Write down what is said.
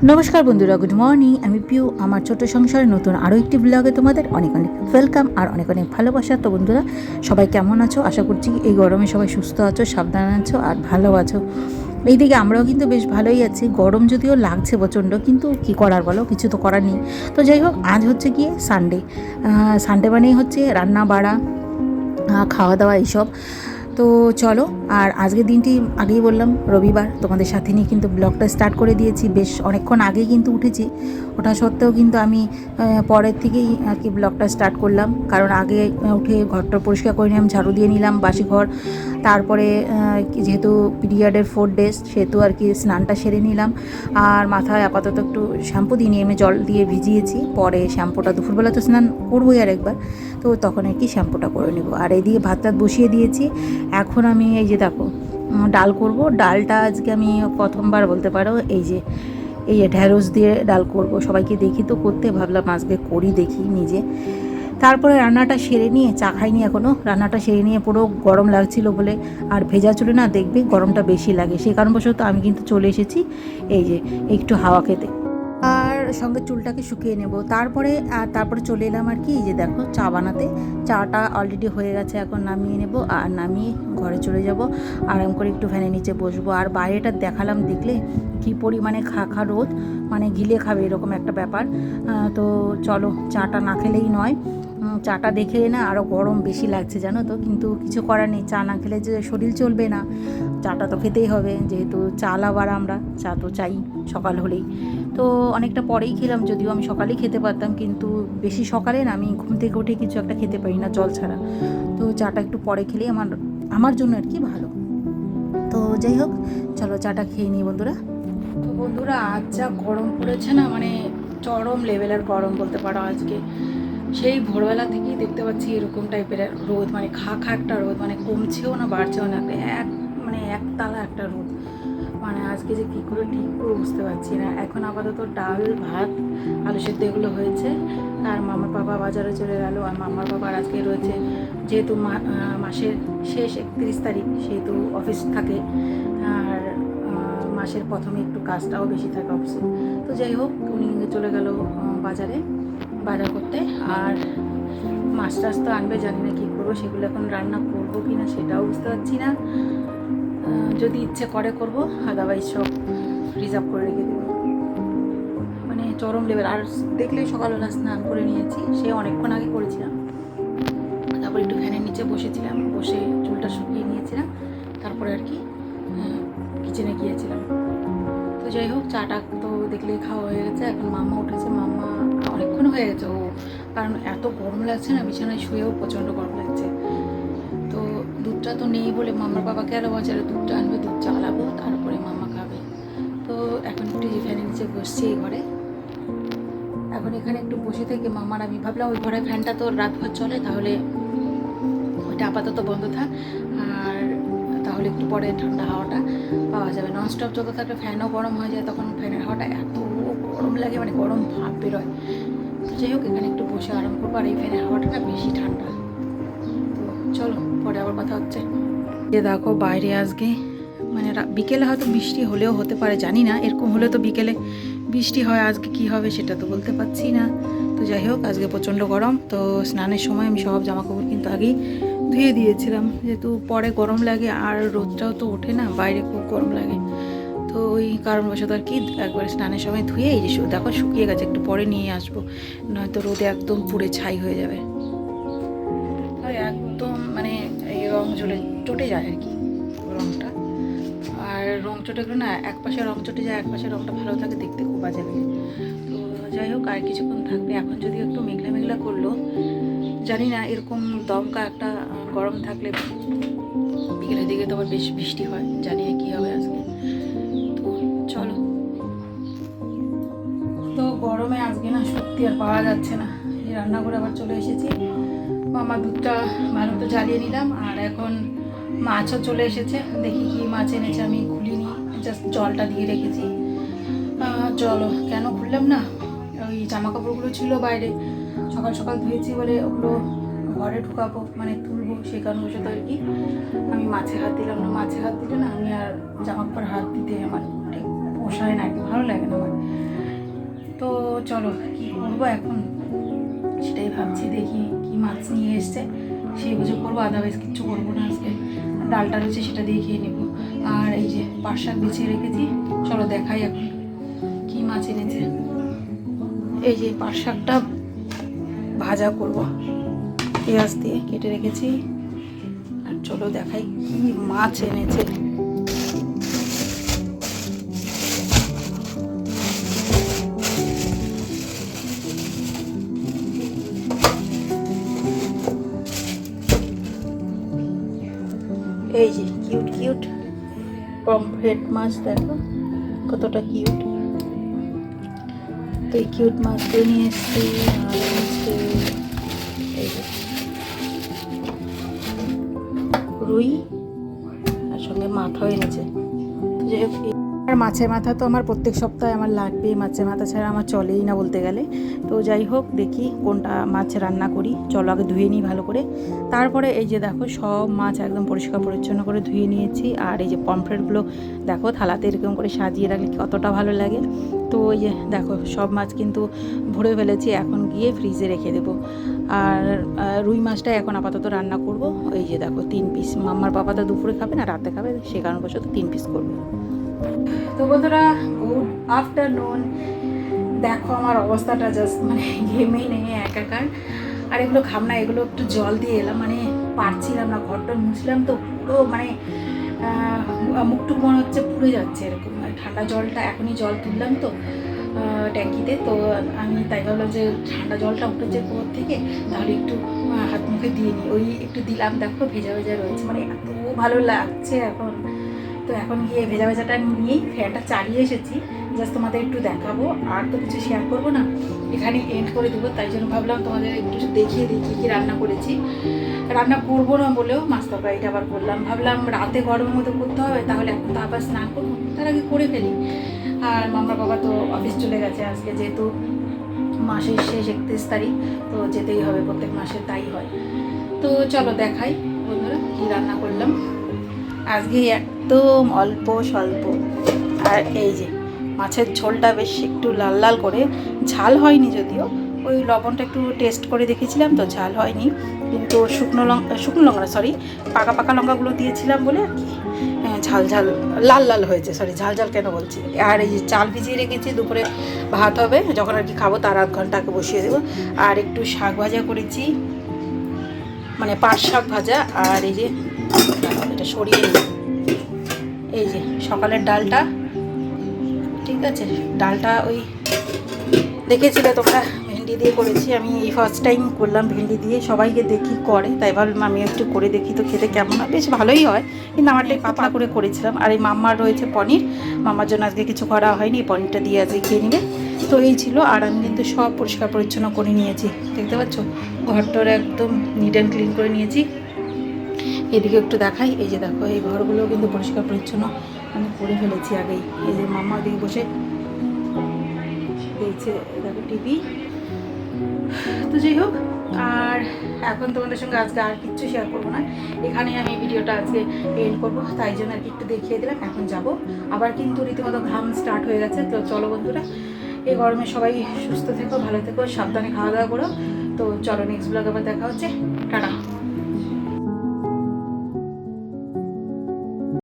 নমস্কার বন্ধুরা, good morning. আমি পিউ। আমার ছোট সংসারে নতুন আরও একটি ব্লগে তোমাদের অনেক অনেক ওয়েলকাম আর অনেক অনেক ভালোবাসা। তো বন্ধুরা, সবাই কেমন আছো? আশা করছি এই গরমে সবাই সুস্থ আছো, সাবধানে আছো আর ভালো আছো। এইদিকে আমরাও কিন্তু বেশ ভালোই আছি। গরম যদিও লাগছে প্রচণ্ড, কিন্তু কি করার বলো, কিছু তো করার নেই। তো যাই হোক, আজ হচ্ছে গিয়ে সানডে। সানডে মানেই হচ্ছে রান্না বাড়া, খাওয়া দাওয়া এইসব। তো চলো, আর আজকের দিনটি আগেই বললাম রবিবার, তোমাদের সাথে নিয়ে কিন্তু ব্লগটা স্টার্ট করে দিয়েছি। বেশ অনেকক্ষণ আগেই কিন্তু উঠেছি, ওটা সত্ত্বেও কিন্তু আমি পরের থেকেই আর কি ব্লগটা স্টার্ট করলাম। কারণ আগে উঠে ঘরটা পরিষ্কার করে নিলাম, ঝাড়ু দিয়ে নিলাম বাসি ঘর। তারপরে যেহেতু পিরিয়ডের 4 ডেজ, সেহেতু আর কি স্নানটা সেরে নিলাম। আর মাথায় আপাতত একটু শ্যাম্পু দিয়ে নিয়ে এমনি জল দিয়ে ভিজিয়েছি। পরে শ্যাম্পুটা দুপুরবেলা তো স্নান করবোই আর একবার, তো তখন আর কি শ্যাম্পুটা করে নেব। আর এদিকে ভাত টাত বসিয়ে দিয়েছি। এখন আমি এই যে দেখো ডাল করব। ডালটা আজকে আমি প্রথমবার বলতে পারো এই ঢ্যাঁড়স দিয়ে ডাল করব। সবাইকে দেখি তো করতে, ভাবলাম আজকে করি দেখি নিজে। তারপরে রান্নাটা সেরে নিয়ে, চা খাইনি এখনও, রান্নাটা সেরে নিয়ে পুরো গরম লাগছিল বলে, আর ভেজা চুলে না দেখবে গরমটা বেশি লাগে, সেই কারণবশত আমি কিন্তু চলে এসেছি এই যে একটু হাওয়া খেতে। আর সঙ্গে চুলটাকে শুকিয়ে নেব। তারপরে চলে এলাম আর কি, এই যে দেখো চা বানাতে। চাটা অলরেডি হয়ে গেছে, এখন নামিয়ে নেব। আর নামিয়ে ঘরে চলে যাব, আরাম করে একটু ফ্যানের নিচে বসবো। আর বাইরেটা দেখালাম, দেখলে কি পরিমাণে খা রোদ, মানে গিলে খাবে এরকম একটা ব্যাপার। তো চলো, চাটা না খেলেই নয়। চাটা দেখে না আরও গরম বেশি লাগছে জানো তো, কিন্তু কিছু করার নেই। চা না খেলে যে শরীর চলবে না, চাটা তো খেতেই হবে, যেহেতু চা লাভার আমরা, চা তো চাই সকাল হলেই। তো অনেকটা পরেই খেলাম, যদিও আমি সকালেই খেতে পারতাম, কিন্তু বেশি সকালে না, আমি ঘুম থেকে উঠে কিছু একটা খেতে পারি না জল ছাড়া। তো চাটা একটু পরে খেলেই আমার জন্য আর কি ভালো। তো যাই হোক, চলো চাটা খেয়ে নিই বন্ধুরা। তো বন্ধুরা, আজ যা গরম পড়েছে না, মানে চরম লেভেলের গরম বলতে পারো আজকে। সেই ভোরবেলা থেকেই দেখতে পাচ্ছি এরকম টাইপের রোদ, মানে খা একটা রোদ, মানে কমছেও না বাড়ছেও না, একতালা একটা রোদ। মানে আজকে যে কী করে ঠিক করে বুঝতে পারছি না। এখন আপাতত ডাল ভাত আলু সেদ্ধ এগুলো হয়েছে। আর মামার বাবা বাজারে চলে গেল। আর মামার বাবার আজকে রয়েছে, যেহেতু মাসের শেষ 31 তারিখ, সেহেতু অফিস থাকে। আর মাসের প্রথমে একটু কাজটাও বেশি থাকে অফিসে। তো যাই হোক, উনি চলে গেল বাজার করতে। আর মাছ টাছ তো আনবে, জানি না কী করবো, সেগুলো এখন রান্না করবো কি না সেটাও বুঝতে পারছি না। যদি ইচ্ছে করে করবো, আদারওয়াইজ সব রিজার্ভ করে রেখে দেবো। মানে চরম লেভেল। আর দেখলেই সকালবেলা স্নান করে নিয়েছি, সে অনেকক্ষণ আগে করেছিলাম। তারপর একটু ফ্যানের নিচে বসেছিলাম, বসে চুলটা শুকিয়ে নিয়েছিলাম। তারপরে আর কি কিচেনে গিয়েছিলাম। তো যাই হোক, চাটা তো দেখলেই খাওয়া হয়ে গেছে। এখন মাম্মা উঠেছে, মাম্মা অনেকক্ষণ হয়ে গেছে ও, কারণ এত গরম লাগছে না, বিছানায় শুয়েও প্রচণ্ড গরম লাগছে। তো দুধটা তো নেই বলে মামার বাবাকে আরও বাজারে দুধটা আনবে, দুধ চালাবো, তারপরে মামা খাবে। তো এখন একটু যে ফ্যানের নিচে বসছি এই ঘরে। এখন এখানে একটু বসে থেকে মামার, আমি ভাবলাম ওই ঘরে ফ্যানটা তো রাতভর চলে, তাহলে ওইটা আপাতত বন্ধ থাক। আর তাহলে একটু পরে ঠান্ডা হাওয়াটা পাওয়া যাবে। ননস্টপ যত থাকলে ফ্যানও গরম হয়ে যায়, তখন ফ্যানের হাওয়াটা এত গরম লাগে, মানে গরম ভাব বেরোয়। তো যাই হোক, এখানে একটু বসে আরাম করবো। আর এই ফ্যানের হাওয়াটা না বেশি ঠান্ডা। তো চলো, পরে আবার কথা হচ্ছে। যে দেখো বাইরে আজকে, মানে বিকেলে হয়তো বৃষ্টি হলেও হতে পারে, জানি না। এরকম হলে তো বিকেলে বৃষ্টি হয়, আজকে কি হবে সেটা তো বলতে পারছি না। তো যাই হোক, আজকে প্রচণ্ড গরম। তো স্নানের সময় আমি সব জামাকাপড় কিন্তু আগেই ধুয়ে দিয়েছিলাম, যেহেতু পরে গরম লাগে আর রোদটাও তো ওঠে না, বাইরে খুব গরম লাগে। তো ওই কারণবশত আর কি একবারে স্নানের সময় ধুয়ে, এই যে দেখো শুকিয়ে গেছে, একটু পরে নিয়ে আসবো, নয়তো রোদে একদম পুড়ে ছাই হয়ে যাবে। একদম মানে এই রং চটে যায় আর কি রংটা। আর রং চটে গেলে না, এক পাশে রং চটে যায়, এক পাশে রংটা ভালো থাকে, দেখতে খুব বাজে লাগে। তো যাই হোক, আর কিছুক্ষণ থাকবে। এখন যদি একটু মেঘলা মেঘলা করলো, জানি না, এরকম দমকা একটা গরম থাকলে বিকেলের দিকে তো আবার বেশ বৃষ্টি হয়, জানি না কী হবে আজকে। তো চলো। তো গরমে আজকে না সত্যি আর পাওয়া যাচ্ছে না। এই রান্না করে আবার চলে এসেছি। আমার দুধটা ভালো তো জ্বালিয়ে নিলাম। আর এখন মাছও চলে এসেছে, দেখি কি মাছ এনেছে, আমি খুলিনি, জাস্ট জলটা দিয়ে রেখেছি। চলো, কেন খুললাম না, ওই জামা কাপড়গুলো ছিল বাইরে, সকাল সকাল ধুয়েছি বলে ওগুলো ঘরে ঢুকাবো, মানে তুলবো, সেই কারণবশত আর কি আমি মাছে হাত দিলাম না। মাছে হাত দিলে না, আমি আর জামা কাপড় হাত দিতে আমার ঠিক পোষায় না, আর কি ভালো লাগে না আমার। তো চলো কি করবো এখন সেটাই ভাবছি, দেখি কি মাছ নিয়ে এসছে সেই বুঝে করবো, আদারওয়াইজ কিচ্ছু করবো না আজকে। ডালটা রয়েছে সেটা দিয়ে খেয়ে নেবো। আর এই যে পাট শাক বিছিয়ে রেখেছি, চলো দেখাই এখন কি মাছ এনেছে। এই যে পাট শাকটা ভাজা করব, পেঁয়াজ দিয়ে কেটে রেখেছি। আর চলো দেখাই কি মাছ এনেছে। এই যে কিউট কিউট পমফ্রেট মাছ, দেখো কতটা কিউট। তো এই কিউট মাছগুলো নিয়ে এসছি। আর এই যে রুই আর সঙ্গে মাথাও এনেছে। যাই হোক, আর মাছের মাথা তো আমার প্রত্যেক সপ্তাহে আমার লাগবে, মাছের মাথা ছাড়া আমার চলেই না বলতে গেলে। তো যাই হোক, দেখি কোনটা মাছ রান্না করি। চলো আগে ধুয়ে নিই ভালো করে, তারপরে এই যে দেখো সব মাছ একদম পরিষ্কার পরিচ্ছন্ন করে ধুয়ে নিয়েছি। আর এই যে পমফ্রেটগুলো দেখো থালাতে এরকম করে সাজিয়ে রাখলে কতটা ভালো লাগে। তো এই যে দেখো সব মাছ কিন্তু ভরে ফেলেছি, এখন গিয়ে ফ্রিজে রেখে দেবো। আর রুই মাছটা এখন আপাতত রান্না করব। এই যে দেখো 3 পিস, মাম্মার বাবা তো দুপুরে খাবে না রাতে খাবে, সে কারণবশত 3 পিস করবো। তো বন্ধুরা গুড আফটারনুন। দেখো আমার অবস্থাটা জাস্ট মানে ঘেমেই নেই একাকার। আর এগুলো খাম না, এগুলো একটু জল দিয়ে এলাম, মানে পারছিলাম না, ঘরটা মুছলাম তো পুরো মানে মুখটুক মনে হচ্ছে পুড়ে যাচ্ছে এরকম। ঠান্ডা জলটা এখনই জল তুললাম তো ট্যাঙ্কিতে, তো আমি তাই ভাবলাম যে ঠান্ডা জলটা উঠেছে কুয়োর থেকে, তাহলে একটু হাত মুখে দিয়ে নিই। ওই একটু দিলাম, দেখো ভেজা ভেজা রয়েছে, মানে এত ভালো লাগছে এখন। তো এখন গিয়ে ভেজা ভেজাটা নিয়েই ফ্যানটা চালিয়ে এসেছি, জাস্ট তোমাদের একটু দেখাবো, আর তো কিছু শেয়ার করবো না, এখানেই এন্ড করে দেবো। তাই জন্য ভাবলাম তোমাদের একটু দেখিয়ে দিই কী কী রান্না করেছি। রান্না করবো না বলেও মাছ তরকারিটা আবার করলাম, ভাবলাম রাতে গরমের মতো করতে হবে, তাহলে এখন তো আবার স্নান করবো, তার আগে করে ফেলি। আর মামার বাবা তো অফিস চলে গেছে আজকে, যেহেতু মাসের শেষ 31 তারিখ, তো যেতেই হবে, প্রত্যেক মাসে তাই হয়। তো চলো দেখাই বন্ধুরা কী রান্না করলাম আজকে, একদম অল্প স্বল্প। আর এই যে মাছের ঝোলটা বেশ একটু লাল লাল করে, ঝাল হয়নি যদিও, ওই লবণটা একটু টেস্ট করে দেখেছিলাম তো ঝাল হয়নি, কিন্তু শুকনো লঙ্কা সরি পাকা পাকা লঙ্কাগুলো দিয়েছিলাম বলে আর কি ঝাল ঝাল লাল লাল হয়েছে, সরি ঝাল ঝাল কেন বলছি। আর এই যে চাল ভিজিয়ে রেখেছি, দুপুরে ভাত হবে, যখন আর কি খাবো তার আধ ঘন্টা আগে বসিয়ে দেবো। আর একটু শাক ভাজা করেছি, মানে পাট শাক ভাজা। আর এই যে এটা সরিয়ে নিই, এই যে সকালের ডালটা, ঠিক আছে ডালটা ওই দেখেছিলে তোমরা ভেন্ডি দিয়ে করেছি, আমি এই ফার্স্ট টাইম করলাম ভেন্ডি দিয়ে, সবাইকে দেখি করে তাই ভাবলাম আমি একটু করে দেখি তো খেতে কেমন হয়, বেশ ভালোই হয়, কিন্তু আমারটাই পাতলা করে করেছিলাম। আর এই মাম্মার রয়েছে পনির, মাম্মার জন্য আজকে কিছু করা হয়নি, পনিরটা দিয়ে আজকে খেয়ে নিবে। তো এই ছিল, আর আমি কিন্তু সব পরিষ্কার পরিচ্ছন্ন করে নিয়েছি, দেখতে পাচ্ছ ঘরটার একদম নিট অ্যান্ড ক্লিন করে নিয়েছি। এদিকে একটু দেখাই, এই যে দেখো এই ঘরগুলো কিন্তু পরিষ্কার পরিচ্ছন্ন আমি করে ফেলেছি আগেই। এই যে মাম্মা দিকে বসে দেখছে দেখো টিভি। তো যাই হোক, আর এখন তোমাদের সঙ্গে আজকে আর কিচ্ছু শেয়ার করবো না, এখানেই আমি ভিডিওটা আজকে এন্ড করবো, তাই জন্য আর কি একটু দেখিয়ে দিলাম। এখন যাব আবার, কিন্তু রীতিমতো ঘাম স্টার্ট হয়ে গেছে। তো চলো বন্ধুরা, এই গরমে সবাই সুস্থ থেকো, ভালো থেকো, সাবধানে খাওয়া দাওয়া করো। তো চলো নেক্সট ব্লগ আবার দেখা হচ্ছে, টাটা।